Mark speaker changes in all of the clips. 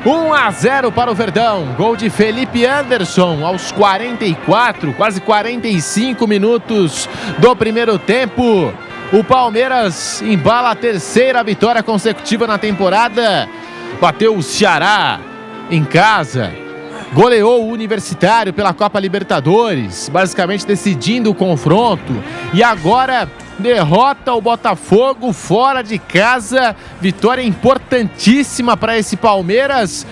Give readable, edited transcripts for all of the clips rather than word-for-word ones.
Speaker 1: 1-0 para o Verdão, gol de Felipe Anderson aos 44, quase 45 minutos do primeiro tempo. O Palmeiras embala a terceira vitória consecutiva na temporada, bateu o Ceará em casa, goleou o Universitário pela Copa Libertadores, basicamente decidindo o confronto, e agora derrota o Botafogo fora de casa. Vitória importantíssima para esse Palmeiras,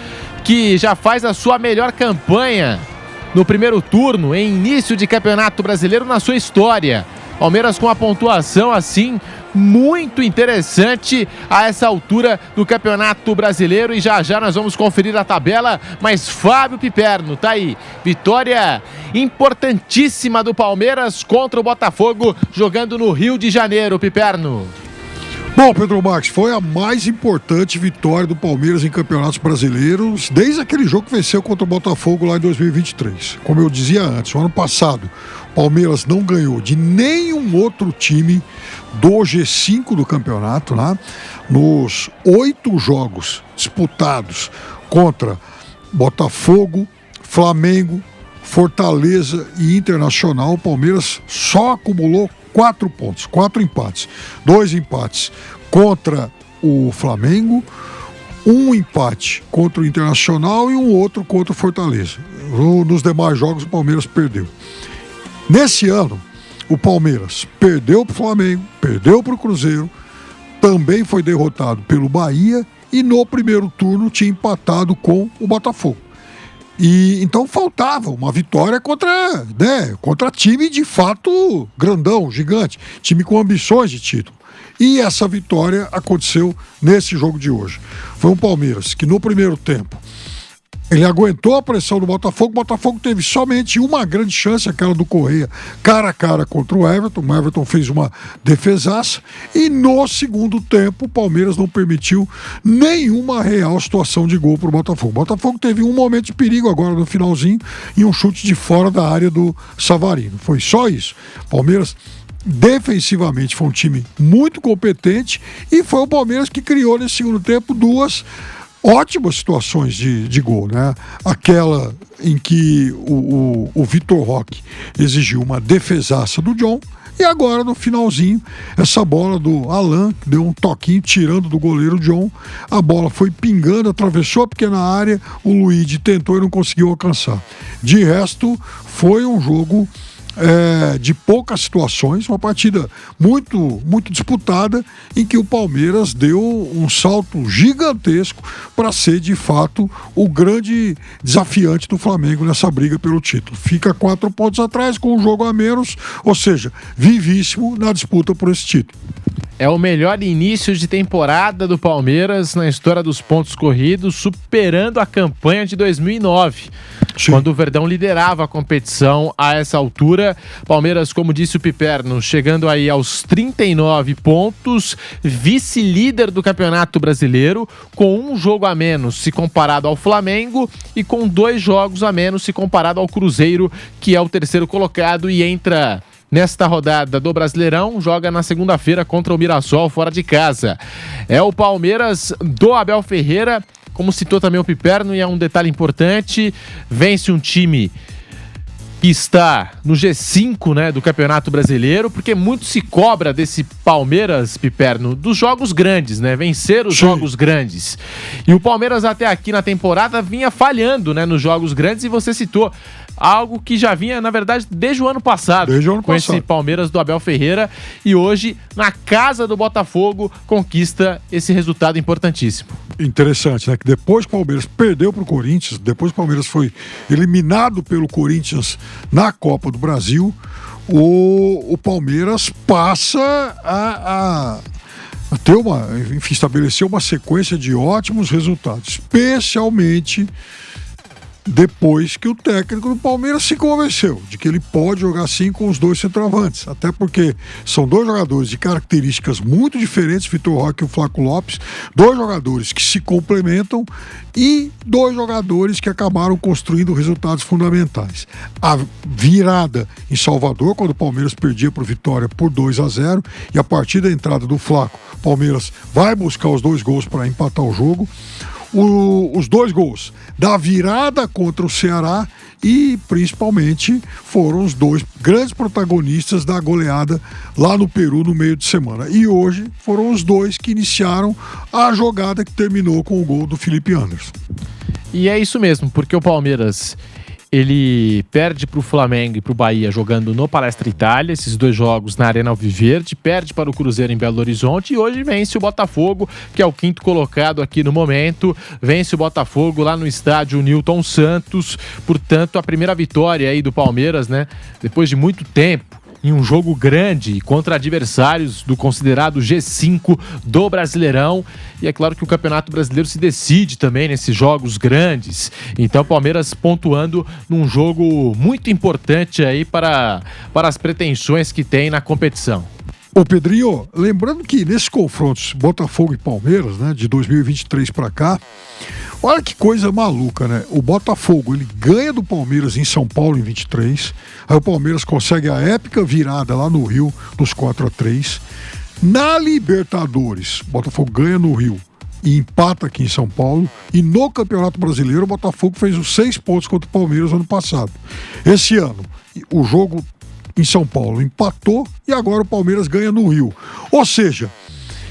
Speaker 1: que já faz a sua melhor campanha no primeiro turno em início de Campeonato Brasileiro na sua história. Palmeiras com a pontuação assim muito interessante a essa altura do Campeonato Brasileiro, e já já nós vamos conferir a tabela, mas Fábio Piperno tá aí, vitória importantíssima do Palmeiras contra o Botafogo, jogando no Rio de Janeiro. Piperno.
Speaker 2: Bom, Pedro Marques, foi a mais importante vitória do Palmeiras em campeonatos brasileiros desde aquele jogo que venceu contra o Botafogo lá em 2023. Como eu dizia antes, o ano passado o Palmeiras não ganhou de nenhum outro time do G5 do campeonato, né? Nos 8 jogos disputados contra Botafogo, Flamengo, Fortaleza e Internacional, o Palmeiras só acumulou 4 pontos, 4 empates. 2 empates contra o Flamengo, 1 empate contra o Internacional e um outro contra o Fortaleza. Nos demais jogos o Palmeiras perdeu. Nesse ano, o Palmeiras perdeu para o Flamengo, perdeu para o Cruzeiro, também foi derrotado pelo Bahia e no primeiro turno tinha empatado com o Botafogo. E então faltava uma vitória contra time de fato grandão, gigante, time com ambições de título. E essa vitória aconteceu nesse jogo de hoje. Foi um Palmeiras que no primeiro tempo ele aguentou a pressão do Botafogo. O Botafogo teve somente uma grande chance, aquela do Correia, cara a cara contra o Everton. O Everton fez uma defesaça. E no segundo tempo, o Palmeiras não permitiu nenhuma real situação de gol para o Botafogo. O Botafogo teve um momento de perigo agora no finalzinho e um chute de fora da área do Savarino. Foi só isso. Palmeiras defensivamente foi um time muito competente e foi o Palmeiras que criou nesse segundo tempo 2 ótimas situações de gol, né? Aquela em que o Vitor Roque exigiu uma defesaça do John, e agora no finalzinho essa bola do Alan deu um toquinho tirando do goleiro John, a bola foi pingando, atravessou a pequena área, o Luigi tentou e não conseguiu alcançar. De resto foi um jogo de poucas situações, uma partida muito, muito disputada, em que o Palmeiras deu um salto gigantesco para ser de fato o grande desafiante do Flamengo nessa briga pelo título. Fica 4 pontos atrás com um jogo a menos, ou seja, vivíssimo na disputa por esse título.
Speaker 1: É o melhor início de temporada do Palmeiras na história dos pontos corridos, superando a campanha de 2009. Sim. Quando o Verdão liderava a competição a essa altura. Palmeiras, como disse o Piperno, chegando aí aos 39 pontos, vice-líder do Campeonato Brasileiro, com um jogo a menos se comparado ao Flamengo e com 2 jogos a menos se comparado ao Cruzeiro, que é o terceiro colocado e entra nesta rodada do Brasileirão, joga na segunda-feira contra o Mirassol fora de casa. É o Palmeiras do Abel Ferreira, como citou também o Piperno, e é um detalhe importante, vence um time que está no G5, né, do Campeonato Brasileiro, porque muito se cobra desse Palmeiras, Piperno, dos jogos grandes, né, vencer os jogos grandes. E o Palmeiras até aqui na temporada vinha falhando, né, nos jogos grandes, e você citou algo que já vinha, na verdade, desde o ano passado, esse Palmeiras do Abel Ferreira, e hoje, na casa do Botafogo, conquista esse resultado importantíssimo.
Speaker 2: Interessante, né? Que depois que o Palmeiras perdeu para o Corinthians, depois que o Palmeiras foi eliminado pelo Corinthians na Copa do Brasil, o Palmeiras passa a ter estabelecer uma sequência de ótimos resultados, especialmente depois que o técnico do Palmeiras se convenceu de que ele pode jogar assim com os 2 centroavantes, até porque são 2 jogadores de características muito diferentes, Vitor Roque e o Flaco Lopes, 2 jogadores que se complementam e 2 jogadores que acabaram construindo resultados fundamentais. A virada em Salvador, quando o Palmeiras perdia para o Vitória por 2-0, e a partir da entrada do Flaco, o Palmeiras vai buscar os 2 gols para empatar o jogo. os 2 gols da virada contra o Ceará e, principalmente, foram os 2 grandes protagonistas da goleada lá no Peru no meio de semana. E hoje foram os 2 que iniciaram a jogada que terminou com o gol do Felipe Anderson.
Speaker 1: E é isso mesmo, porque o Palmeiras ele perde para o Flamengo e para o Bahia jogando no Palestra Itália, esses 2 jogos na Arena Alviverde, perde para o Cruzeiro em Belo Horizonte e hoje vence o Botafogo, que é o 5º colocado aqui no momento, vence o Botafogo lá no estádio Newton Santos, portanto a primeira vitória aí do Palmeiras, né, depois de muito tempo, em um jogo grande contra adversários do considerado G5 do Brasileirão. E é claro que o Campeonato Brasileiro se decide também nesses jogos grandes. Então o Palmeiras pontuando num jogo muito importante aí para as pretensões que tem na competição.
Speaker 2: Ô Pedrinho, lembrando que nesses confrontos Botafogo e Palmeiras, né, de 2023 para cá, olha que coisa maluca, né? O Botafogo, ele ganha do Palmeiras em São Paulo em 23, aí o Palmeiras consegue a épica virada lá no Rio, nos 4-3. Na Libertadores, o Botafogo ganha no Rio e empata aqui em São Paulo. E no Campeonato Brasileiro, o Botafogo fez os 6 pontos contra o Palmeiras ano passado. Esse ano, o jogo em São Paulo empatou e agora o Palmeiras ganha no Rio. Ou seja,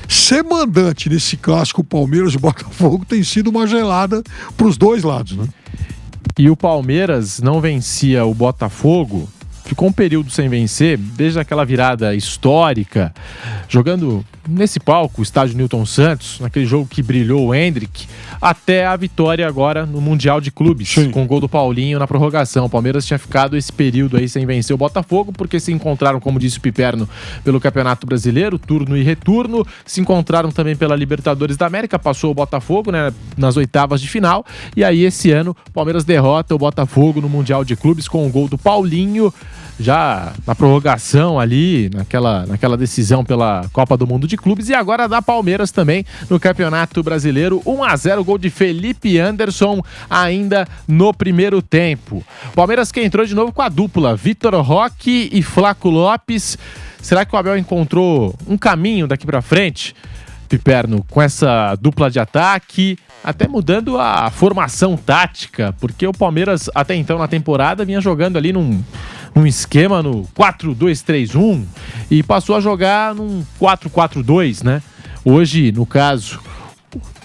Speaker 2: ser mandante nesse clássico Palmeiras e Botafogo tem sido uma gelada para os 2 lados, né?
Speaker 1: E o Palmeiras não vencia o Botafogo, ficou um período sem vencer, desde aquela virada histórica, jogando nesse palco, o estádio Newton Santos, naquele jogo que brilhou o Hendrick, até a vitória agora no Mundial de Clubes, sim, com o gol do Paulinho na prorrogação. O Palmeiras tinha ficado esse período aí sem vencer o Botafogo, porque se encontraram, como disse o Piperno, pelo Campeonato Brasileiro, turno e retorno, se encontraram também pela Libertadores da América, passou o Botafogo, né, nas oitavas de final, e aí esse ano o Palmeiras derrota o Botafogo no Mundial de Clubes com o gol do Paulinho, já na prorrogação ali, naquela decisão pela Copa do Mundo de Clubes, e agora da Palmeiras também no Campeonato Brasileiro, 1-0, gol de Felipe Anderson ainda no primeiro tempo. Palmeiras que entrou de novo com a dupla, Vitor Roque e Flaco Lopes. Será que o Abel encontrou um caminho daqui pra frente, Piperno, com essa dupla de ataque, até mudando a formação tática, porque o Palmeiras até então na temporada vinha jogando ali num esquema no 4-2-3-1 e passou a jogar num 4-4-2, né? Hoje, no caso,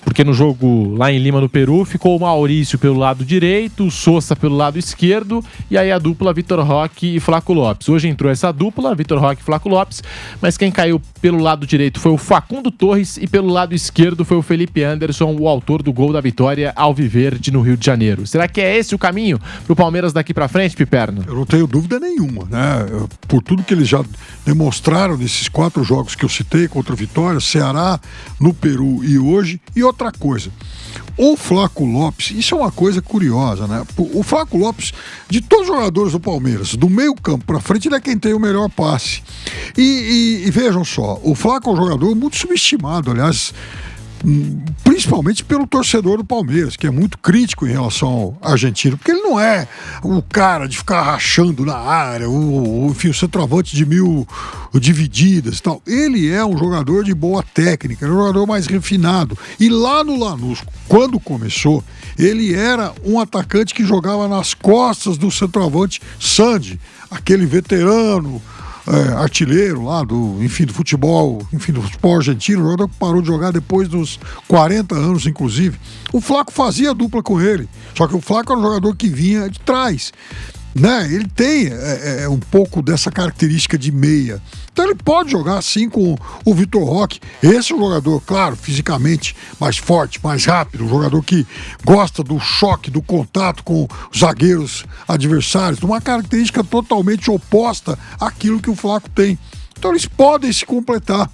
Speaker 1: porque no jogo lá em Lima, no Peru, ficou o Maurício pelo lado direito, o Sousa pelo lado esquerdo, e aí a dupla Vitor Roque e Flaco Lopes. Hoje entrou essa dupla, Vitor Roque e Flaco Lopes, mas quem caiu pelo lado direito foi o Facundo Torres e pelo lado esquerdo foi o Felipe Anderson, o autor do gol da vitória alviverde no Rio de Janeiro. Será que é esse o caminho pro Palmeiras daqui pra frente, Piperno?
Speaker 2: Eu não tenho dúvida nenhuma, né? Por tudo que eles já demonstraram nesses 4 jogos que eu citei contra o Vitória, Ceará, no Peru e hoje. E outra coisa, o Flaco Lopes, isso é uma coisa curiosa, né? O Flaco Lopes, de todos os jogadores do Palmeiras, do meio campo pra frente, ele é quem tem o melhor passe. E vejam só, o Flaco é um jogador muito subestimado, aliás, principalmente pelo torcedor do Palmeiras, que é muito crítico em relação ao argentino, porque ele não é o cara de ficar rachando na área, enfim, o centroavante de 1000 divididas e tal. Ele é um jogador de boa técnica, é um jogador mais refinado. E lá no Lanús, quando começou, ele era um atacante que jogava nas costas do centroavante Sandy, aquele veterano, artilheiro lá do futebol argentino, jogador que parou de jogar depois dos 40 anos, inclusive. O Flaco fazia dupla com ele, só que o Flaco era um jogador que vinha de trás, né? Ele tem um pouco dessa característica de meia. Então ele pode jogar assim com o Vitor Roque. Esse é um jogador, claro, fisicamente mais forte, mais rápido, um jogador que gosta do choque, do contato com os zagueiros adversários, uma característica totalmente oposta àquilo que o Flaco tem. Então eles podem se completar.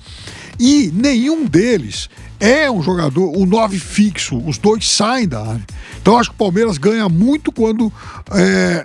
Speaker 2: E nenhum deles é um jogador, o 9 fixo, os dois saem da área. Então acho que o Palmeiras ganha muito quando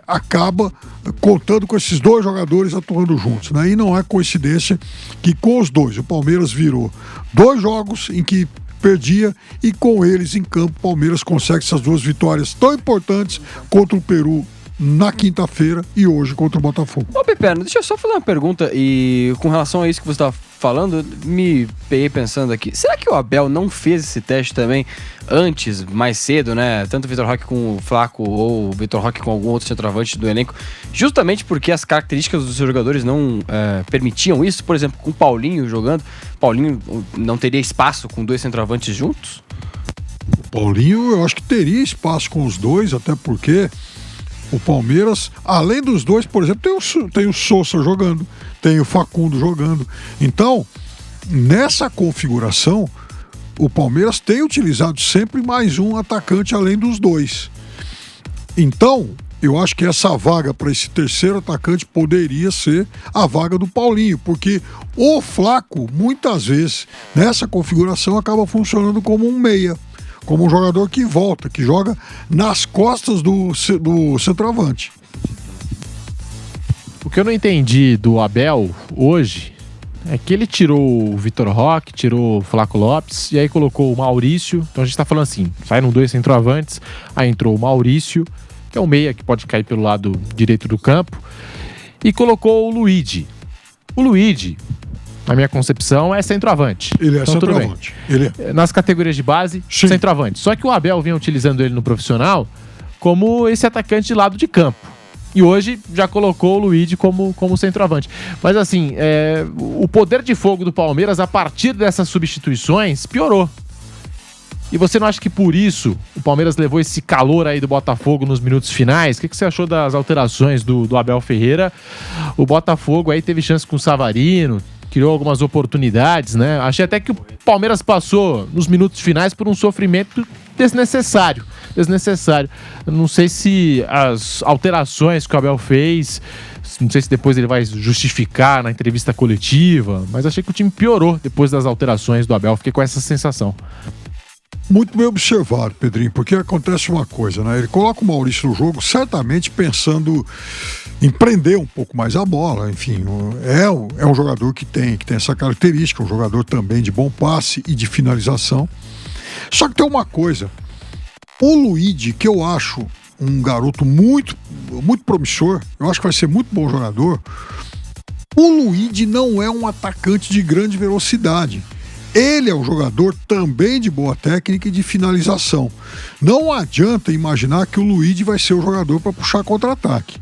Speaker 2: acaba contando com esses dois jogadores atuando juntos, né? E não é coincidência que com os dois, o Palmeiras virou 2 jogos em que perdia e com eles em campo o Palmeiras consegue essas 2 vitórias tão importantes contra o Peru na quinta-feira e hoje contra o Botafogo.
Speaker 3: Ô, Piperno, deixa eu só fazer uma pergunta e com relação a isso que você estava falando, me peguei pensando aqui, será que o Abel não fez esse teste também antes, mais cedo, né? Tanto o Vitor Roque com o Flaco ou o Vitor Roque com algum outro centroavante do elenco, justamente porque as características dos seus jogadores não permitiam isso? Por exemplo, com o Paulinho jogando, Paulinho não teria espaço com 2 centroavantes juntos?
Speaker 2: O Paulinho, eu acho que teria espaço com os dois, até porque o Palmeiras, além dos dois, por exemplo, tem o Sousa jogando, tem o Facundo jogando. Então, nessa configuração, o Palmeiras tem utilizado sempre mais um atacante além dos dois. Então, eu acho que essa vaga para esse terceiro atacante poderia ser a vaga do Paulinho, porque o Flaco, muitas vezes, nessa configuração, acaba funcionando como um meia, como um jogador que volta, que joga nas costas do centroavante.
Speaker 1: O que eu não entendi do Abel hoje é que ele tirou o Vitor Roque, tirou o Flaco Lopes e aí colocou o Maurício. Então a gente tá falando assim, saíram 2 centroavantes, aí entrou o Maurício, que é um meia que pode cair pelo lado direito do campo, e colocou o Luigi. O Luigi, na minha concepção, é centroavante.
Speaker 2: Ele é
Speaker 1: então,
Speaker 2: centroavante. Ele é.
Speaker 1: Nas categorias de base,
Speaker 2: Sim.
Speaker 1: Centroavante. Só que o Abel vinha utilizando ele no profissional como esse atacante de lado de campo. E hoje já colocou o Luigi como centroavante. Mas assim, o poder de fogo do Palmeiras, a partir dessas substituições, piorou. E você não acha que por isso o Palmeiras levou esse calor aí do Botafogo nos minutos finais? O que você achou das alterações do Abel Ferreira? O Botafogo aí teve chance com o Savarino, criou algumas oportunidades, né? Achei até que o Palmeiras passou nos minutos finais por um sofrimento desnecessário. Não sei se as alterações que o Abel fez, não sei se depois ele vai justificar na entrevista coletiva, mas achei que o time piorou depois das alterações do Abel. Fiquei com essa sensação.
Speaker 2: Muito bem observado, Pedrinho, porque acontece uma coisa, né? Ele coloca o Maurício no jogo certamente pensando em prender um pouco mais a bola, enfim, é um jogador que tem essa característica, um jogador também de bom passe e de finalização. Só que tem uma coisa, o Luigi, que eu acho um garoto muito, muito promissor, eu acho que vai ser muito bom jogador, o Luigi não é um atacante de grande velocidade. Ele é um jogador também de boa técnica e de finalização. Não adianta imaginar que o Luigi vai ser o jogador para puxar contra-ataque.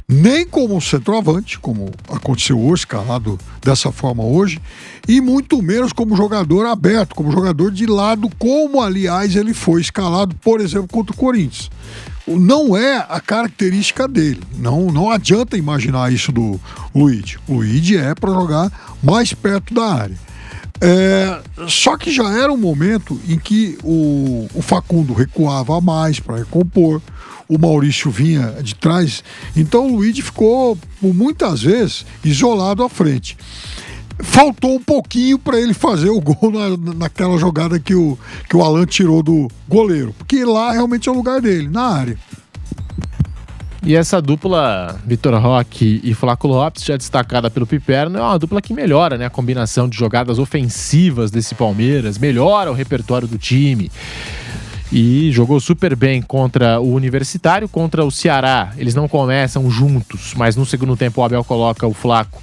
Speaker 2: Nem como centroavante, como aconteceu hoje, escalado dessa forma hoje, e muito menos como jogador aberto, como jogador de lado, como aliás ele foi escalado, por exemplo, contra o Corinthians. Não é a característica dele. Não adianta imaginar isso do Luigi. O Luigi é para jogar mais perto da área. Só que já era um momento em que o Facundo recuava mais para recompor, o Maurício vinha de trás, então o Luigi ficou muitas vezes isolado à frente. Faltou um pouquinho para ele fazer o gol naquela jogada que o Alan tirou do goleiro, porque lá realmente é o lugar dele, na área.
Speaker 1: E essa dupla, Vitor Roque e Flaco Lopes, já destacada pelo Piperno, é uma dupla que melhora, né, a combinação de jogadas ofensivas desse Palmeiras, melhora o repertório do time. E jogou super bem contra o Universitário, contra o Ceará. Eles não começam juntos, mas no segundo tempo o Abel coloca o Flaco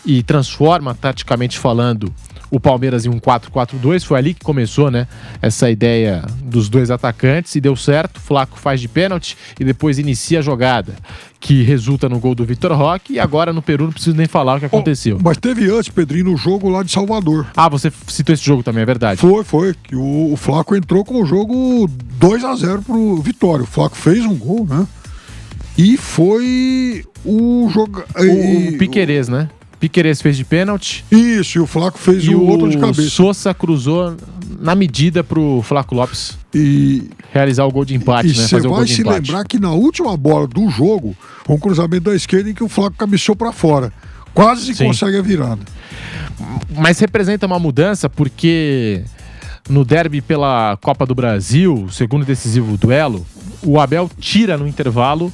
Speaker 1: e transforma, taticamente falando, o Palmeiras em um 4-4-2. Foi ali que começou, né, essa ideia dos dois atacantes e deu certo. O Flaco faz de pênalti e depois inicia a jogada, que resulta no gol do Vitor Roque. E agora no Peru não preciso nem falar o que aconteceu.
Speaker 2: Mas teve antes, Pedrinho, no jogo lá de Salvador.
Speaker 1: Ah, você citou esse jogo também, é verdade.
Speaker 2: Foi. Que o Flaco entrou com o jogo 2-0 pro Vitória. O Flaco fez um gol, né? E foi o jogo...
Speaker 1: O Piquerez, né? Piquerez fez de pênalti.
Speaker 2: Isso, e o Flaco fez o outro de cabeça.
Speaker 1: E o Sousa cruzou na medida pro Flaco Lopes realizar o gol de empate, né?
Speaker 2: Você vai se lembrar que na última bola do jogo, um cruzamento da esquerda em que o Flaco cabeceou para fora. Quase consegue a virada.
Speaker 1: Mas representa uma mudança porque no derby pela Copa do Brasil, segundo e decisivo duelo, o Abel tira no intervalo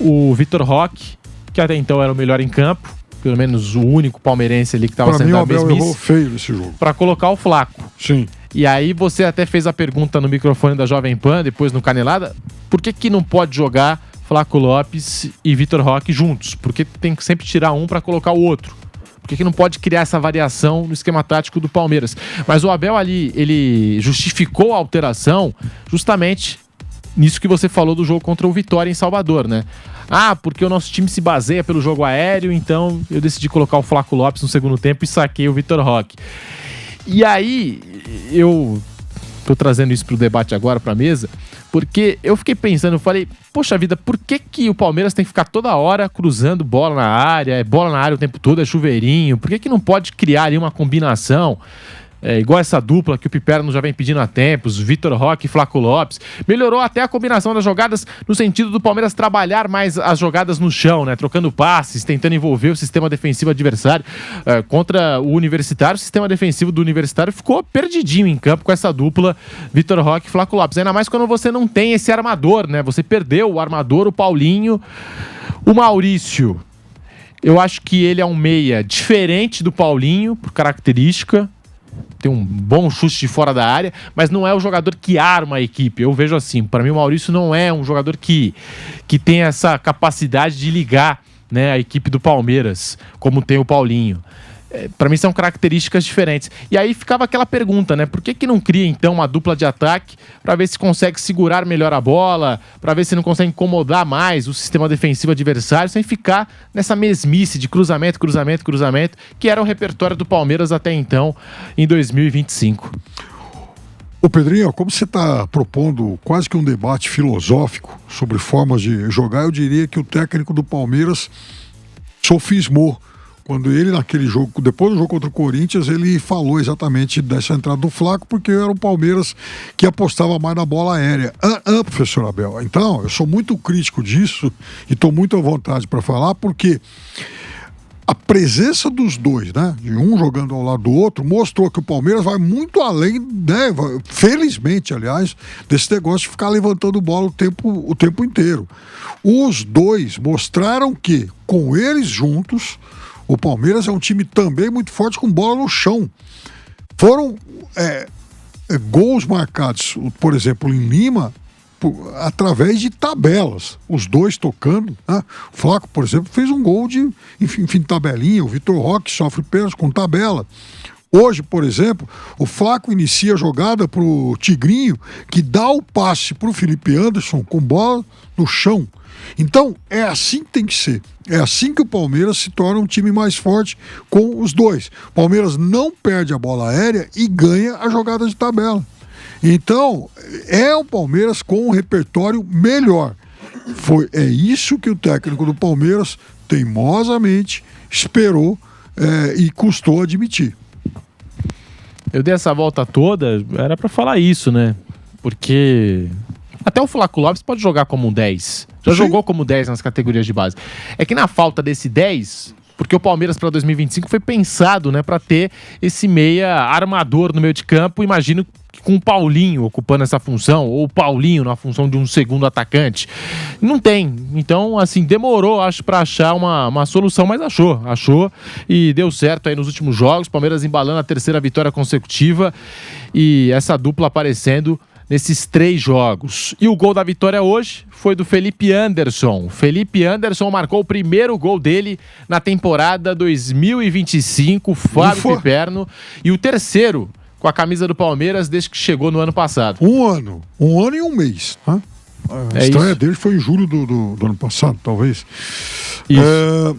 Speaker 1: o Vitor Roque, que até então era o melhor em campo, pelo menos o único palmeirense ali que estava sendo a mesmice.
Speaker 2: O Abel errou feio nesse jogo.
Speaker 1: Para colocar o Flaco.
Speaker 2: Sim.
Speaker 1: E aí você até fez a pergunta no microfone da Jovem Pan, depois no Canelada, por que não pode jogar Flaco Lopes e Vitor Roque juntos? Por que tem que sempre tirar um para colocar o outro? Por que não pode criar essa variação no esquema tático do Palmeiras? Mas o Abel ali, ele justificou a alteração justamente nisso que você falou do jogo contra o Vitória em Salvador, né? Porque o nosso time se baseia pelo jogo aéreo, então eu decidi colocar o Flaco Lopes no segundo tempo e saquei o Vitor Roque. E aí, eu tô trazendo isso pro debate agora, pra mesa, porque eu fiquei pensando, eu falei, poxa vida, por que o Palmeiras tem que ficar toda hora cruzando bola na área, é bola na área o tempo todo, é chuveirinho, por que não pode criar ali uma combinação, igual essa dupla que o Piperno já vem pedindo há tempos, Vitor Roque e Flaco Lopes? Melhorou até a combinação das jogadas no sentido do Palmeiras trabalhar mais as jogadas no chão, né? Trocando passes, tentando envolver o sistema defensivo adversário. Contra o Universitário, o sistema defensivo do Universitário ficou perdidinho em campo com essa dupla Vitor Roque e Flaco Lopes. Ainda mais quando você não tem esse armador, né? Você perdeu o armador, o Paulinho. O Maurício, eu acho que ele é um meia diferente do Paulinho, por característica. Tem um bom chute de fora da área, mas não é o jogador que arma a equipe. Eu vejo assim, para mim o Maurício não é um jogador que tem essa capacidade de ligar, né, a equipe do Palmeiras, como tem o Paulinho. Para mim são características diferentes. E aí ficava aquela pergunta, né? Por que não cria então uma dupla de ataque para ver se consegue segurar melhor a bola, para ver se não consegue incomodar mais o sistema defensivo adversário, sem ficar nessa mesmice de cruzamento, que era o repertório do Palmeiras até então, em 2025.
Speaker 2: Ô Pedrinho, como você está propondo quase que um debate filosófico sobre formas de jogar, eu diria que o técnico do Palmeiras sofismou. Quando ele, naquele jogo, depois do jogo contra o Corinthians, ele falou exatamente dessa entrada do Flaco, porque era o Palmeiras que apostava mais na bola aérea. Professor Abel. Então, eu sou muito crítico disso e estou muito à vontade para falar, porque a presença dos dois, né, de um jogando ao lado do outro, mostrou que o Palmeiras vai muito além, né, felizmente, aliás, desse negócio de ficar levantando bola o tempo inteiro. Os dois mostraram que, com eles juntos, o Palmeiras é um time também muito forte com bola no chão. Foram gols marcados, por exemplo, em Lima, através de tabelas. Os dois tocando, né? O Flaco, por exemplo, fez um gol de tabelinha. O Vitor Roque sofre pênalti com tabela. Hoje, por exemplo, o Flaco inicia a jogada pro Tigrinho, que dá o passe pro Felipe Anderson com bola no chão. Então, é assim que tem que ser. É assim que o Palmeiras se torna um time mais forte com os dois. O Palmeiras não perde a bola aérea e ganha a jogada de tabela. Então, é o Palmeiras com um repertório melhor. É isso que o técnico do Palmeiras teimosamente esperou e custou admitir.
Speaker 1: Eu dei essa volta toda, era pra falar isso, né? Porque até o Flaco Lopes pode jogar como um 10. Já
Speaker 2: Sim.
Speaker 1: jogou como 10 nas categorias de base. É que na falta desse 10, porque o Palmeiras para 2025 foi pensado, né, para ter esse meia armador no meio de campo, imagino que com o Paulinho ocupando essa função, ou o Paulinho na função de um segundo atacante. Não tem. Então, assim, demorou, acho, para achar uma solução, mas achou e deu certo aí nos últimos jogos. Palmeiras embalando a terceira vitória consecutiva e essa dupla aparecendo nesses 3 jogos. E o gol da vitória hoje foi do Felipe Anderson. Felipe Anderson marcou o primeiro gol dele na temporada 2025, Fábio Piperno, e o terceiro com a camisa do Palmeiras desde que chegou no ano passado.
Speaker 2: Um ano e um mês, né? A estreia dele foi em julho do ano passado, talvez.
Speaker 1: Isso.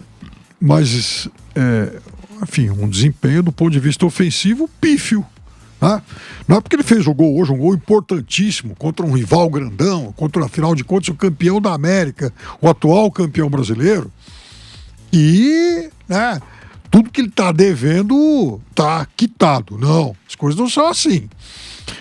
Speaker 2: Mas, enfim, um desempenho do ponto de vista ofensivo pífio. Né? Não é porque ele fez o gol hoje, um gol importantíssimo contra um rival grandão, contra, afinal de contas, o campeão da América, o atual campeão brasileiro, e, né, tudo que ele está devendo está quitado. Não, as coisas não são assim.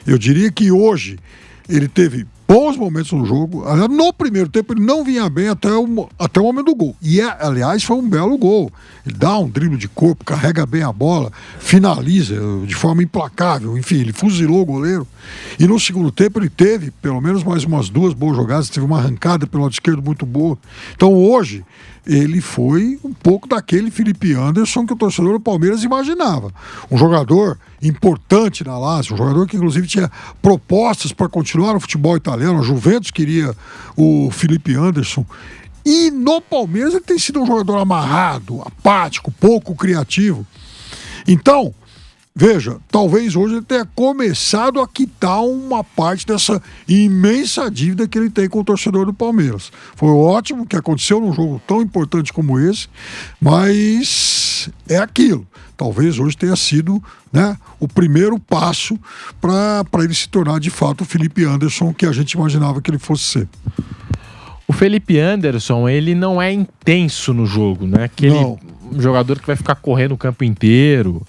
Speaker 2: Eu diria que hoje ele teve bons momentos no jogo. No primeiro tempo ele não vinha bem até o momento do gol. E, aliás, foi um belo gol. Ele dá um drible de corpo, carrega bem a bola, finaliza de forma implacável. Enfim, ele fuzilou o goleiro. E no segundo tempo ele teve pelo menos mais umas 2 boas jogadas. Teve uma arrancada pelo lado esquerdo muito boa. Então hoje ele foi um pouco daquele Felipe Anderson que o torcedor do Palmeiras imaginava. Um jogador importante na Lazio, um jogador que inclusive tinha propostas para continuar no futebol italiano. A Juventus queria o Felipe Anderson. E no Palmeiras ele tem sido um jogador amarrado, apático, pouco criativo. Então, veja, talvez hoje ele tenha começado a quitar uma parte dessa imensa dívida que ele tem com o torcedor do Palmeiras. Foi ótimo que aconteceu num jogo tão importante como esse, mas é aquilo. Talvez hoje tenha sido, né, o primeiro passo para ele se tornar de fato o Felipe Anderson que a gente imaginava que ele fosse ser.
Speaker 1: O Felipe Anderson, ele não é intenso no jogo, né? Aquele jogador que vai ficar correndo o campo inteiro,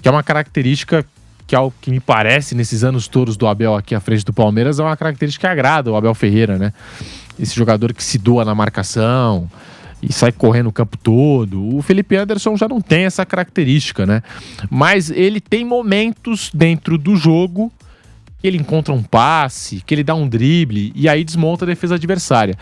Speaker 1: que é uma característica que, ao que me parece, nesses anos todos do Abel aqui à frente do Palmeiras, é uma característica que agrada o Abel Ferreira, né? Esse jogador que se doa na marcação e sai correndo o campo todo. O Felipe Anderson já não tem essa característica, né? Mas ele tem momentos dentro do jogo que ele encontra um passe, que ele dá um drible e aí desmonta a defesa adversária.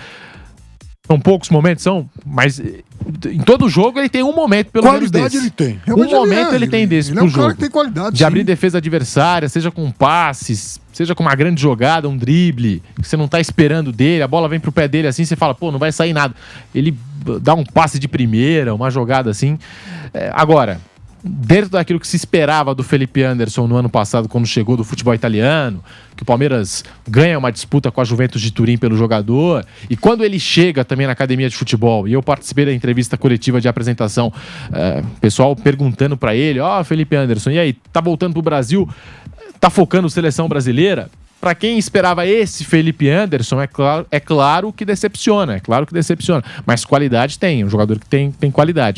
Speaker 1: São poucos momentos, mas em todo jogo ele tem um momento pelo menos desse.
Speaker 2: Qualidade ele tem.
Speaker 1: Um momento ele tem desse pro jogo.
Speaker 2: Ele é um cara que tem qualidade,
Speaker 1: de abrir defesa adversária, seja com passes, seja com uma grande jogada, um drible, que você não tá esperando dele, a bola vem pro pé dele assim, você fala, pô, não vai sair nada. Ele dá um passe de primeira, uma jogada assim. Agora, dentro daquilo que se esperava do Felipe Anderson no ano passado, quando chegou do futebol italiano, que o Palmeiras ganha uma disputa com a Juventus de Turim pelo jogador, e quando ele chega também na academia de futebol, e eu participei da entrevista coletiva de apresentação, pessoal perguntando pra ele, Felipe Anderson, e aí, tá voltando pro Brasil, tá focando seleção brasileira? Pra quem esperava esse Felipe Anderson, é claro que decepciona, mas qualidade tem, um jogador que tem qualidade.